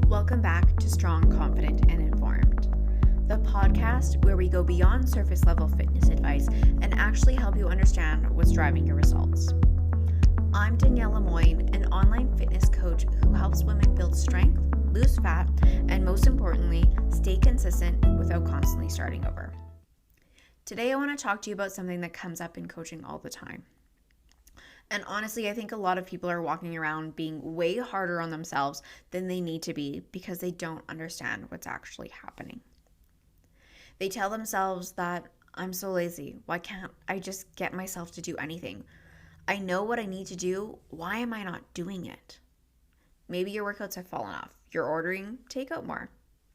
Welcome back to Strong, Confident, and Informed, the podcast where we go beyond surface level fitness advice and actually help you understand what's driving your results. I'm Danielle Lemoyne, an online fitness coach who helps women build strength, lose fat, and most importantly, stay consistent without constantly starting over. Today, I want to talk to you about something that comes up in coaching all the time. And honestly, I think a lot of people are walking around being way harder on themselves than they need to be because they don't understand what's actually happening. They tell themselves that I'm so lazy. Why can't I just get myself to do anything? I know what I need to do. Why am I not doing it? Maybe your workouts have fallen off. You're ordering takeout more.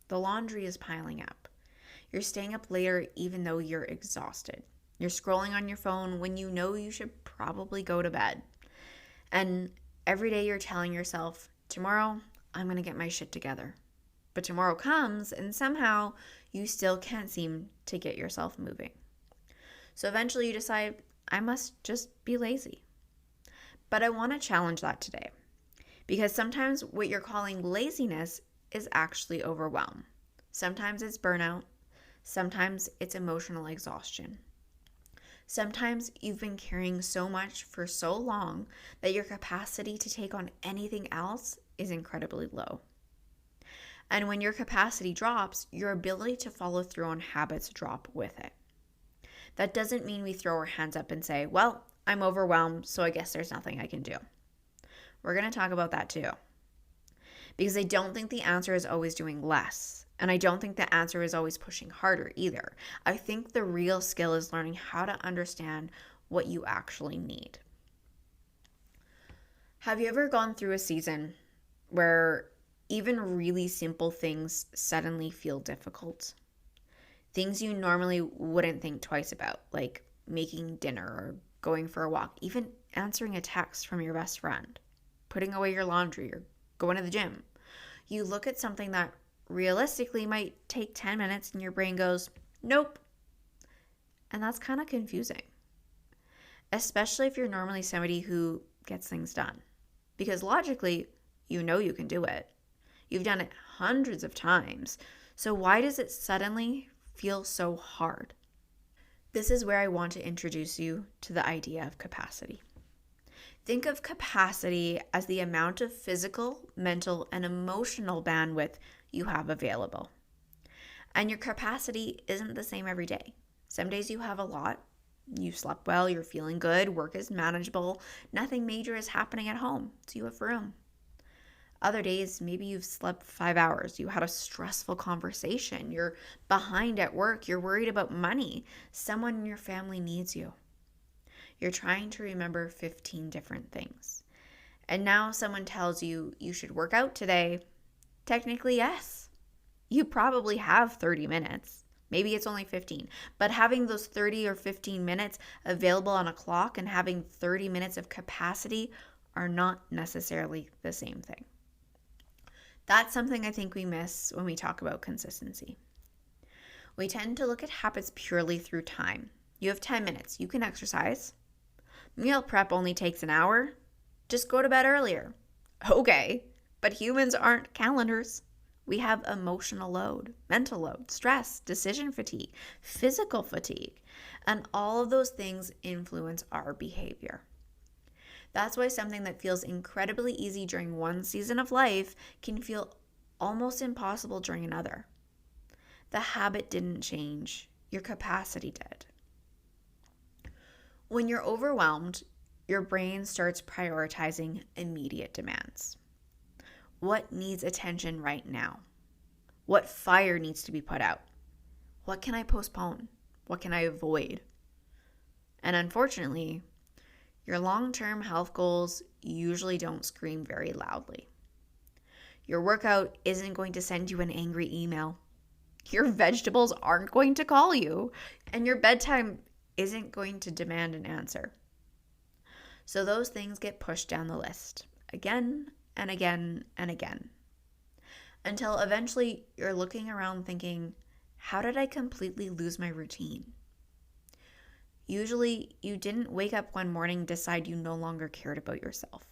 The laundry is piling up. You're staying up later even though you're exhausted. You're scrolling on your phone when you know you should probably go to bed. And every day you're telling yourself, tomorrow I'm going to get my shit together. But tomorrow comes and somehow you still can't seem to get yourself moving. So eventually you decide, I must just be lazy. But I want to challenge that today. Because sometimes what you're calling laziness is actually overwhelm. Sometimes it's burnout. Sometimes it's emotional exhaustion. Sometimes you've been carrying so much for so long that your capacity to take on anything else is incredibly low. And when your capacity drops, your ability to follow through on habits drop with it. That doesn't mean we throw our hands up and say, well, I'm overwhelmed, so I guess there's nothing I can do. We're going to talk about that too. Because I don't think the answer is always doing less. And I don't think the answer is always pushing harder either. I think the real skill is learning how to understand what you actually need. Have you ever gone through a season where even really simple things suddenly feel difficult? Things you normally wouldn't think twice about, like making dinner or going for a walk, even answering a text from your best friend, putting away your laundry or going to the gym. You look at something that realistically might take 10 minutes and your brain goes, nope. And that's kind of confusing, especially if you're normally somebody who gets things done. Because logically, you know you can do it. You've done it hundreds of times. So why does it suddenly feel so hard? This is where I want to introduce you to the idea of capacity. Think of capacity as the amount of physical, mental, and emotional bandwidth you have available. And your capacity isn't the same every day. Some days you have a lot. You slept well, you're feeling good, work is manageable, nothing major is happening at home, so you have room. Other days, maybe you've slept 5 hours, you had a stressful conversation, you're behind at work, you're worried about money, someone in your family needs you. You're trying to remember 15 different things. And now someone tells you you should work out today. Technically, yes. You probably have 30 minutes. Maybe it's only 15. But having those 30 or 15 minutes available on a clock and having 30 minutes of capacity are not necessarily the same thing. That's something I think we miss when we talk about consistency. We tend to look at habits purely through time. You have 10 minutes. You can exercise. Meal prep only takes an hour. Just go to bed earlier. Okay, but humans aren't calendars. We have emotional load, mental load, stress, decision fatigue, physical fatigue, and all of those things influence our behavior. That's why something that feels incredibly easy during one season of life can feel almost impossible during another. The habit didn't change, your capacity did. When you're overwhelmed, your brain starts prioritizing immediate demands. What needs attention right now? What fire needs to be put out? What can I postpone? What can I avoid? And unfortunately, your long-term health goals usually don't scream very loudly. Your workout isn't going to send you an angry email. Your vegetables aren't going to call you. And your bedtime isn't going to demand an answer. So those things get pushed down the list again and again and again. Until eventually you're looking around thinking, how did I completely lose my routine? Usually you didn't wake up one morning and decide you no longer cared about yourself.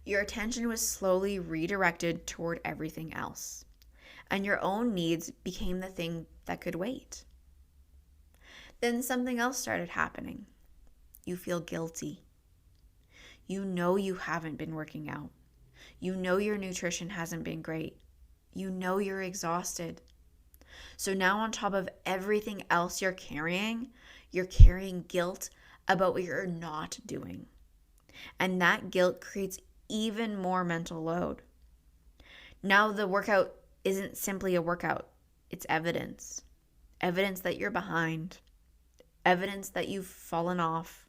Your attention was slowly redirected toward everything else, and your own needs became the thing that could wait. Then something else started happening. You feel guilty. You know you haven't been working out. You know your nutrition hasn't been great. You know you're exhausted. So now, on top of everything else you're carrying guilt about what you're not doing. And that guilt creates even more mental load. Now, the workout isn't simply a workout, it's evidence. Evidence that you're behind, evidence that you've fallen off,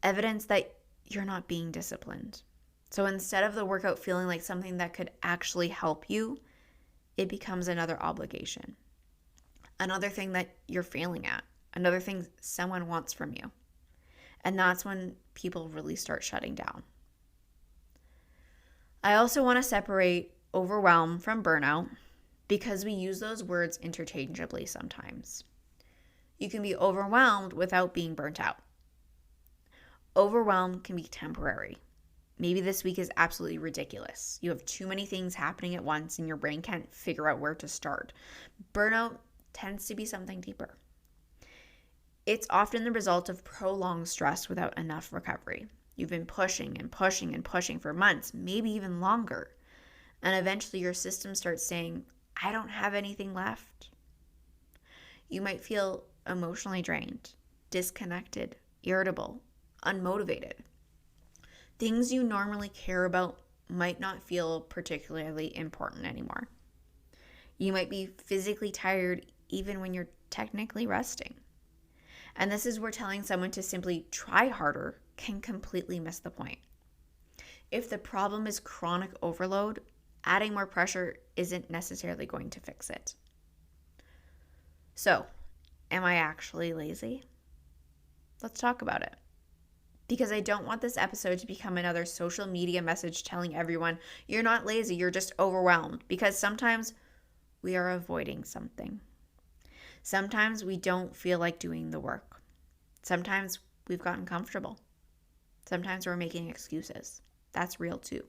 evidence that you're not being disciplined. So instead of the workout feeling like something that could actually help you, it becomes another obligation, another thing that you're failing at, another thing someone wants from you. And that's when people really start shutting down. I also want to separate overwhelm from burnout because we use those words interchangeably sometimes. You can be overwhelmed without being burnt out. Overwhelm can be temporary. Maybe this week is absolutely ridiculous. You have too many things happening at once and your brain can't figure out where to start. Burnout tends to be something deeper. It's often the result of prolonged stress without enough recovery. You've been pushing and pushing and pushing for months, maybe even longer. And eventually your system starts saying, I don't have anything left. You might feel emotionally drained, disconnected, irritable, unmotivated. Things you normally care about might not feel particularly important anymore. You might be physically tired even when you're technically resting. And this is where telling someone to simply try harder can completely miss the point. If the problem is chronic overload, adding more pressure isn't necessarily going to fix it. So, am I actually lazy? Let's talk about it. Because I don't want this episode to become another social media message telling everyone, you're not lazy, you're just overwhelmed. Because sometimes we are avoiding something. Sometimes we don't feel like doing the work. Sometimes we've gotten comfortable. Sometimes we're making excuses. That's real too.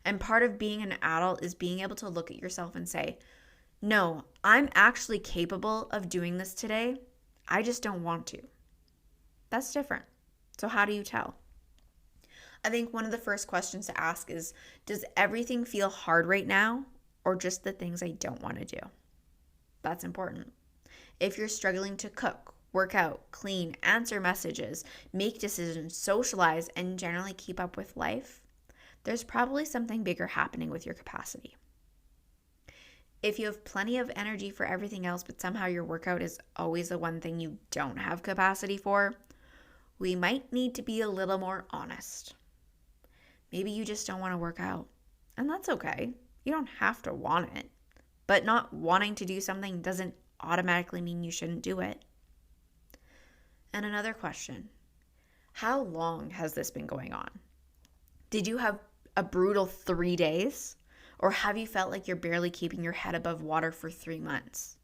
And part of being an adult is being able to look at yourself and say, no, I'm actually capable of doing this today. I just don't want to. That's different. So how do you tell? I think one of the first questions to ask is, does everything feel hard right now or just the things I don't want to do? That's important. If you're struggling to cook, work out, clean, answer messages, make decisions, socialize, and generally keep up with life, there's probably something bigger happening with your capacity. If you have plenty of energy for everything else, but somehow your workout is always the one thing you don't have capacity for, we might need to be a little more honest. Maybe you just don't want to work out, and that's okay. You don't have to want it, but not wanting to do something doesn't automatically mean you shouldn't do it. And another question, how long has this been going on? Did you have a brutal 3 days? Or have you felt like you're barely keeping your head above water for 3 months?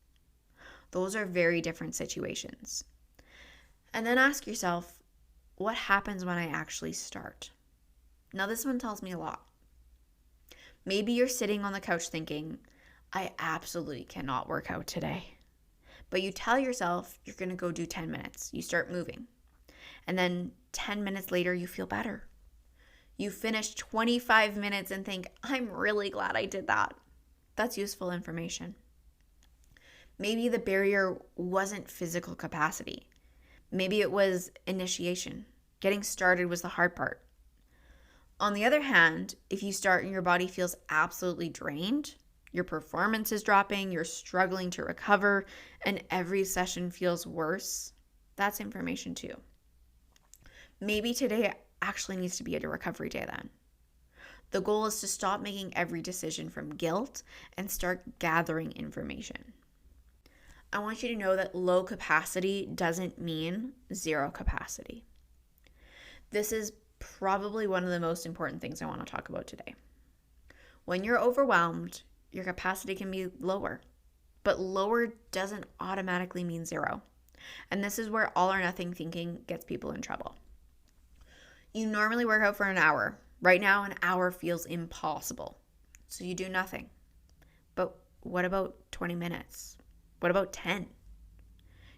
Those are very different situations. And then ask yourself, what happens when I actually start? Now this one tells me a lot. Maybe you're sitting on the couch thinking, I absolutely cannot work out today. But you tell yourself you're going to go do 10 minutes. You start moving. And then 10 minutes later, you feel better. You finish 25 minutes and think, I'm really glad I did that. That's useful information. Maybe the barrier wasn't physical capacity. Maybe it was initiation. Getting started was the hard part. On the other hand, if you start and your body feels absolutely drained, your performance is dropping, you're struggling to recover, and every session feels worse, that's information too. Maybe today actually needs to be a recovery day then. The goal is to stop making every decision from guilt and start gathering information. I want you to know that low capacity doesn't mean zero capacity. This is probably one of the most important things I want to talk about today. When you're overwhelmed, your capacity can be lower, but lower doesn't automatically mean zero. And this is where all or nothing thinking gets people in trouble. You normally work out for an hour. Right now, an hour feels impossible, so you do nothing. But what about 20 minutes? What about 10?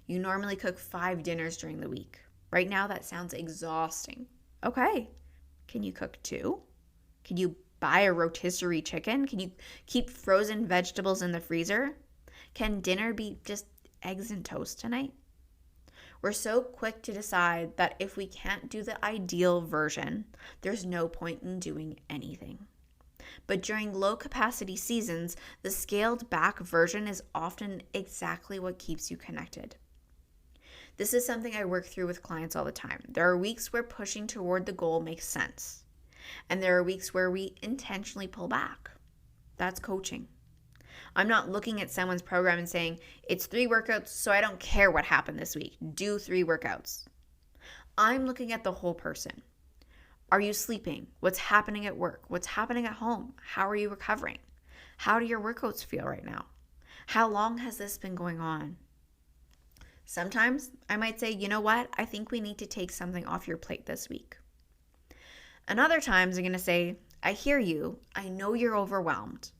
You normally cook 5 dinners during the week. Right now, that sounds exhausting. Okay, can you cook 2? Can you buy a rotisserie chicken? Can you keep frozen vegetables in the freezer? Can dinner be just eggs and toast tonight? We're so quick to decide that if we can't do the ideal version, there's no point in doing anything. But during low capacity seasons, the scaled back version is often exactly what keeps you connected. This is something I work through with clients all the time. There are weeks where pushing toward the goal makes sense, and there are weeks where we intentionally pull back. That's coaching. I'm not looking at someone's program and saying, it's 3 workouts, so I don't care what happened this week. Do 3 workouts. I'm looking at the whole person. Are you sleeping? What's happening at work? What's happening at home? How are you recovering? How do your workouts feel right now? How long has this been going on? Sometimes I might say, you know what? I think we need to take something off your plate this week. And other times I'm going to say, I hear you. I know you're overwhelmed,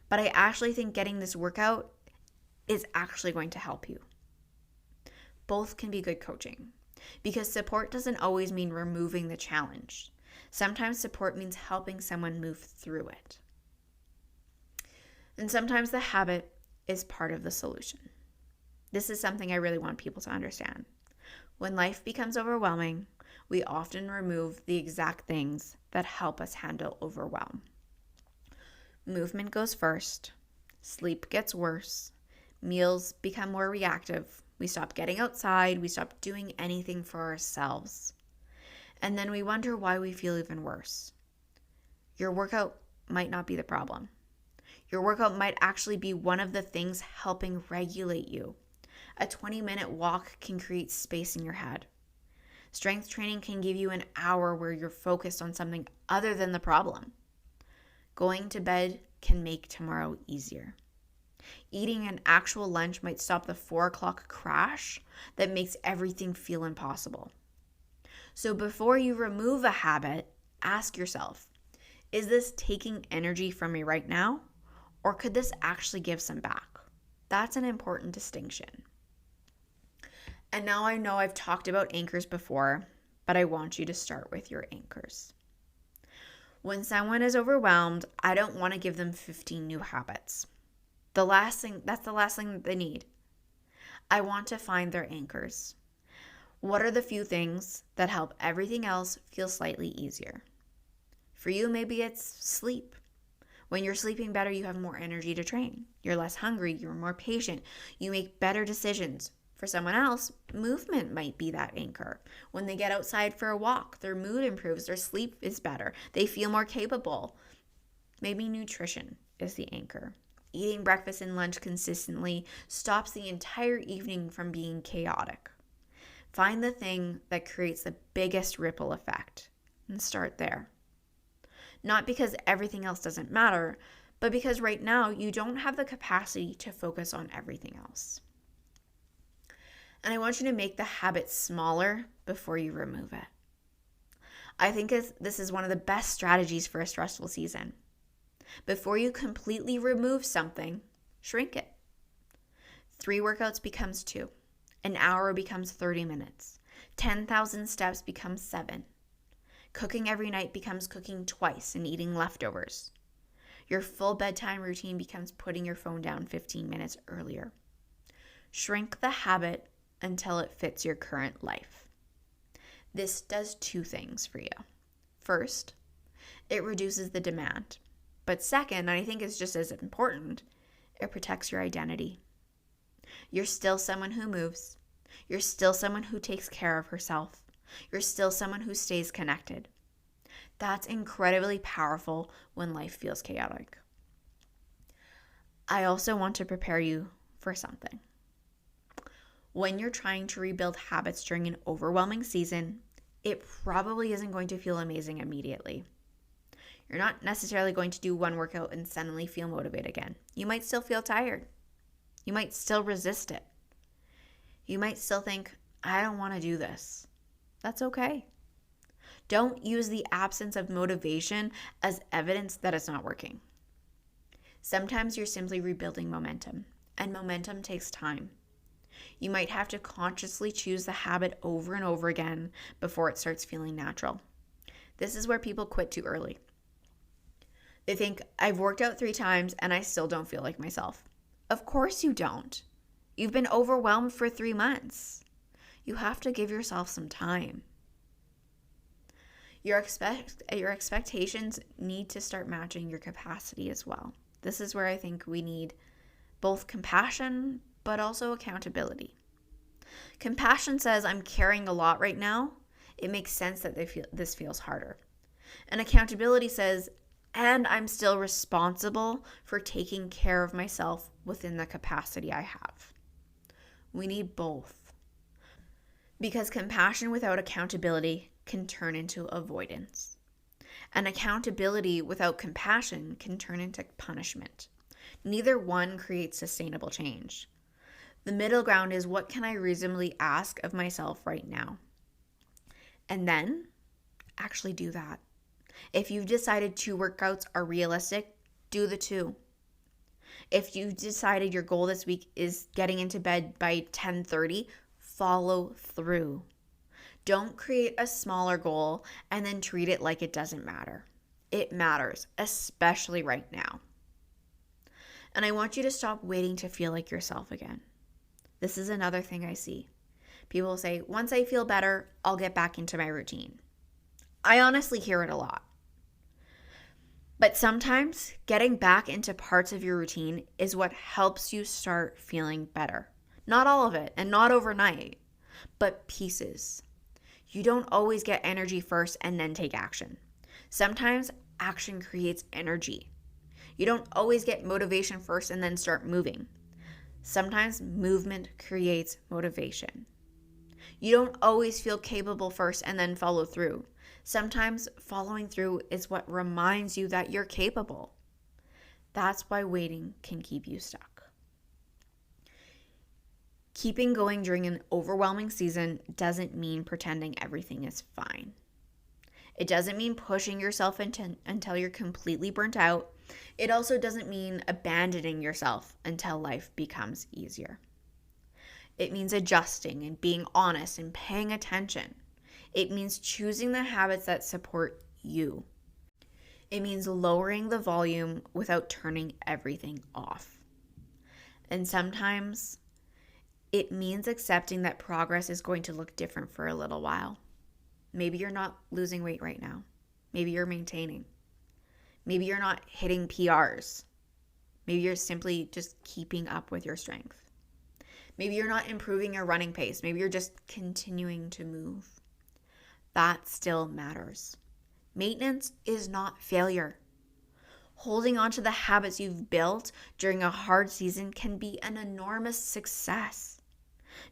but I actually think getting this workout is actually going to help you. Both can be good coaching because support doesn't always mean removing the challenge. Sometimes support means helping someone move through it. And sometimes the habit is part of the solution. This is something I really want people to understand. When life becomes overwhelming, we often remove the exact things that help us handle overwhelm. Movement goes first, sleep gets worse, meals become more reactive, we stop getting outside, we stop doing anything for ourselves. And then we wonder why we feel even worse. Your workout might not be the problem. Your workout might actually be one of the things helping regulate you. A 20-minute walk can create space in your head. Strength training can give you an hour where you're focused on something other than the problem. Going to bed can make tomorrow easier. Eating an actual lunch might stop the 4 o'clock crash that makes everything feel impossible. So before you remove a habit, ask yourself, is this taking energy from me right now? Or could this actually give some back? That's an important distinction. And now I know I've talked about anchors before, but I want you to start with your anchors. When someone is overwhelmed, I don't want to give them 15 new habits. That's the last thing that they need. I want to find their anchors. What are the few things that help everything else feel slightly easier? For you, maybe it's sleep. When you're sleeping better, you have more energy to train. You're less hungry, you're more patient, you make better decisions. For someone else, movement might be that anchor. When they get outside for a walk, their mood improves, their sleep is better, they feel more capable. Maybe nutrition is the anchor. Eating breakfast and lunch consistently stops the entire evening from being chaotic. Find the thing that creates the biggest ripple effect and start there. Not because everything else doesn't matter, but because right now you don't have the capacity to focus on everything else. And I want you to make the habit smaller before you remove it. I think this is one of the best strategies for a stressful season. Before you completely remove something, shrink it. 3 workouts becomes 2. An hour becomes 30 minutes. 10,000 steps becomes 7. Cooking every night becomes cooking twice and eating leftovers. Your full bedtime routine becomes putting your phone down 15 minutes earlier. Shrink the habit until it fits your current life. This does 2 things for you. First, it reduces the demand. But second, and I think it's just as important, it protects your identity. You're still someone who moves. You're still someone who takes care of herself. You're still someone who stays connected. That's incredibly powerful when life feels chaotic. I also want to prepare you for something. When you're trying to rebuild habits during an overwhelming season, it probably isn't going to feel amazing immediately. You're not necessarily going to do one workout and suddenly feel motivated again. You might still feel tired. You might still resist it. You might still think, I don't want to do this. That's okay. Don't use the absence of motivation as evidence that it's not working. Sometimes you're simply rebuilding momentum, and momentum takes time. You might have to consciously choose the habit over and over again before it starts feeling natural. This is where people quit too early. They think, I've worked out 3 times and I still don't feel like myself. Of course you don't. You've been overwhelmed for 3 months. You have to give yourself some time. Your expectations need to start matching your capacity as well. This is where I think we need both compassion, but also accountability. Compassion says, I'm carrying a lot right now. It makes sense that this feels harder. And accountability says, and I'm still responsible for taking care of myself within the capacity I have. We need both. Because compassion without accountability can turn into avoidance. And accountability without compassion can turn into punishment. Neither one creates sustainable change. The middle ground is, what can I reasonably ask of myself right now? And then actually do that. If you've decided 2 workouts are realistic, do the 2. If you've decided your goal this week is getting into bed by 10:30, follow through. Don't create a smaller goal and then treat it like it doesn't matter. It matters, especially right now. And I want you to stop waiting to feel like yourself again. This is another thing I see. People say, once I feel better, I'll get back into my routine. I honestly hear it a lot. But sometimes getting back into parts of your routine is what helps you start feeling better. Not all of it, and not overnight, but pieces. You don't always get energy first and then take action. Sometimes action creates energy. You don't always get motivation first and then start moving. Sometimes movement creates motivation. You don't always feel capable first and then follow through. Sometimes following through is what reminds you that you're capable. That's why waiting can keep you stuck. Keeping going during an overwhelming season doesn't mean pretending everything is fine. It doesn't mean pushing yourself until you're completely burnt out. It also doesn't mean abandoning yourself until life becomes easier. It means adjusting and being honest and paying attention. It means choosing the habits that support you. It means lowering the volume without turning everything off. And sometimes it means accepting that progress is going to look different for a little while. Maybe you're not losing weight right now. Maybe you're maintaining. Maybe you're not hitting PRs. Maybe you're simply just keeping up with your strength. Maybe you're not improving your running pace. Maybe you're just continuing to move. That still matters. Maintenance is not failure. Holding on to the habits you've built during a hard season can be an enormous success.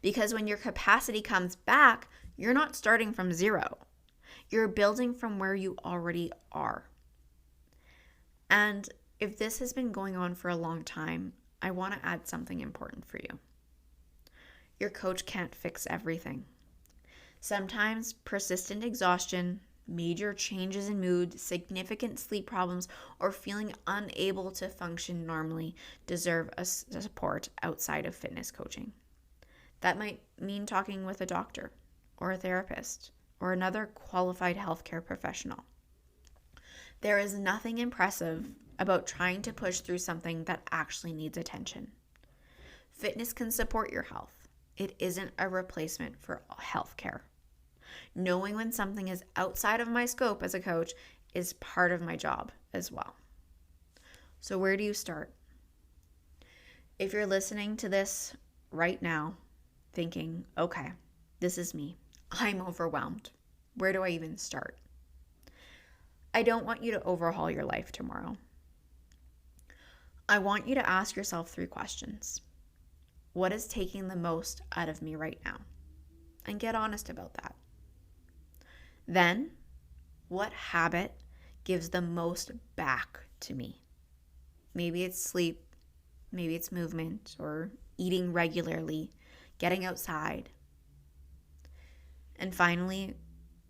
Because when your capacity comes back, you're not starting from zero. You're building from where you already are. And if this has been going on for a long time, I want to add something important for you. Your coach can't fix everything. Sometimes persistent exhaustion, major changes in mood, significant sleep problems, or feeling unable to function normally deserve a support outside of fitness coaching. That might mean talking with a doctor or a therapist or another qualified healthcare professional. There is nothing impressive about trying to push through something that actually needs attention. Fitness can support your health. It isn't a replacement for healthcare. Knowing when something is outside of my scope as a coach is part of my job as well. So where do you start? If you're listening to this right now, thinking, okay, this is me. I'm overwhelmed. Where do I even start? I don't want you to overhaul your life tomorrow. I want you to ask yourself 3 questions. What is taking the most out of me right now? And get honest about that. Then, what habit gives the most back to me? Maybe it's sleep, maybe it's movement, or eating regularly, getting outside. And finally,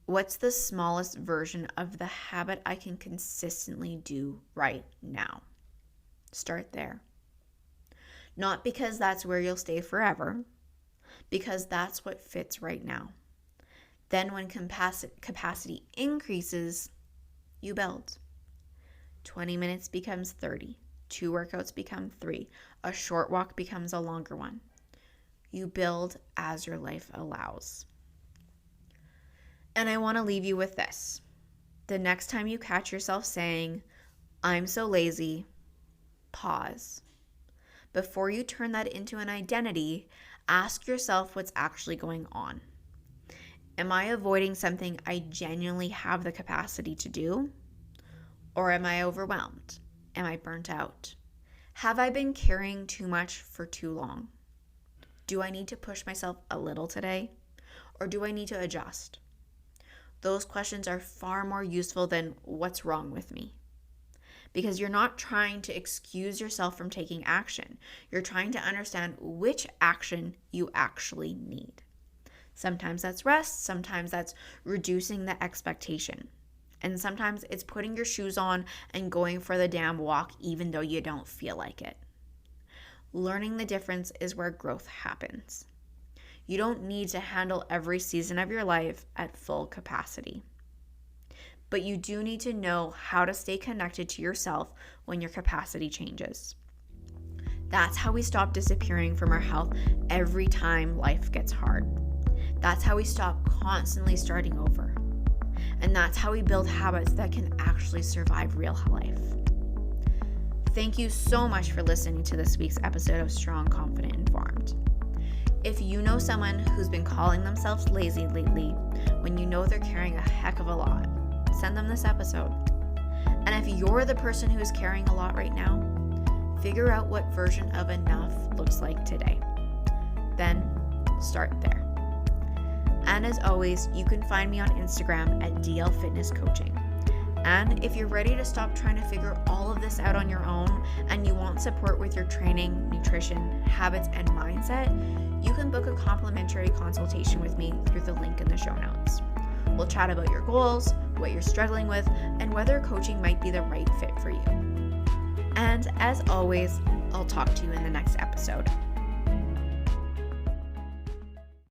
What's the smallest version of the habit I can consistently do right now? Start there. Not because that's where you'll stay forever, because that's what fits right now. Then when capacity increases, you build. 20 minutes becomes 30. 2 workouts become 3. A short walk becomes a longer one. You build as your life allows. And I want to leave you with this. The next time you catch yourself saying, I'm so lazy, pause. Before you turn that into an identity, ask yourself what's actually going on. Am I avoiding something I genuinely have the capacity to do? Or am I overwhelmed? Am I burnt out? Have I been carrying too much for too long? Do I need to push myself a little today? Or do I need to adjust? Those questions are far more useful than what's wrong with me. Because you're not trying to excuse yourself from taking action. You're trying to understand which action you actually need. Sometimes that's rest. Sometimes that's reducing the expectation. And sometimes it's putting your shoes on and going for the damn walk even though you don't feel like it. Learning the difference is where growth happens. You don't need to handle every season of your life at full capacity. But you do need to know how to stay connected to yourself when your capacity changes. That's how we stop disappearing from our health every time life gets hard. That's how we stop constantly starting over. And that's how we build habits that can actually survive real life. Thank you so much for listening to this week's episode of Strong, Confident, Informed. If you know someone who's been calling themselves lazy lately, when you know they're carrying a heck of a lot, send them this episode. And if you're the person who is carrying a lot right now, figure out what version of enough looks like today. Then start there. And as always, you can find me on Instagram at DL Fitness Coaching. And if you're ready to stop trying to figure all of this out on your own and you want support with your training, nutrition, habits, and mindset, you can book a complimentary consultation with me through the link in the show notes. We'll chat about your goals, what you're struggling with, and whether coaching might be the right fit for you. And as always, I'll talk to you in the next episode.